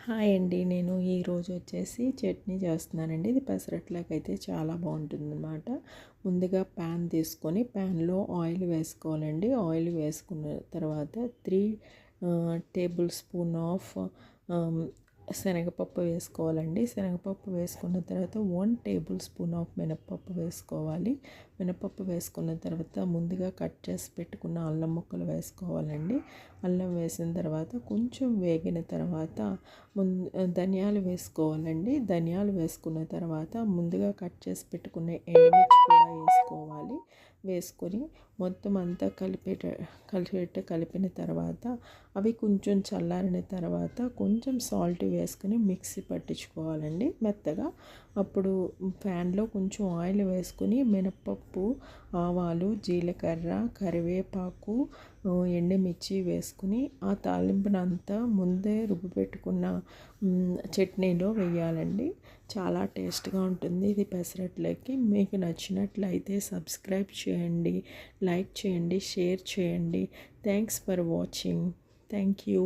Hi అండి. నేను ఈరోజు వచ్చేసి చట్నీ చేస్తున్నానండి. ఇది పెసరట్లకైతే చాలా బాగుంటుందన్నమాట. ముందుగా ప్యాన్ తీసుకొని ప్యాన్లో ఆయిల్ వేసుకోవాలండి. ఆయిల్ వేసుకున్న తర్వాత 3 టేబుల్ స్పూన్ ఆఫ్ శనగపప్పు వేసుకోవాలండి. శనగపప్పు వేసుకున్న తర్వాత 1 టేబుల్ స్పూన్ ఆఫ్ మినపప్పు వేసుకోవాలి. మినపప్పు వేసుకున్న తర్వాత ముందుగా కట్ చేసి పెట్టుకున్న అల్లం ముక్కలు వేసుకోవాలండి. అల్లం వేసిన తర్వాత కొంచెం వేగిన తర్వాత ధనియాలు వేసుకోవాలండి. ధనియాలు వేసుకున్న తర్వాత ముందుగా కట్ చేసి పెట్టుకునే ఎండుమిర్చి కూడా వేసుకోవాలి. వేసుకొని మొత్తం అంతా కలిపిన తర్వాత అవి కొంచెం చల్లారిన తర్వాత కొంచెం సాల్ట్ వేసుకొని మిక్సీ పట్టించుకోవాలండి మెత్తగా. అప్పుడు ప్యాన్లో కొంచెం ఆయిల్ వేసుకొని మినపప్పు, ఆవాలు, జీలకర్ర, కరివేపాకు, ఎండుమిర్చి వేసుకుని ఆ తాలింపునంతా ముందే రుబ్బి పెట్టుకున్న చట్నీలో వేయాలండి. చాలా టేస్ట్గా ఉంటుంది ఇది పెసరట్లకి. మీకు నచ్చినట్లయితే సబ్స్క్రైబ్ చేయండి, లైక్ చేయండి, షేర్ చేయండి. Thanks for watching. Thank you.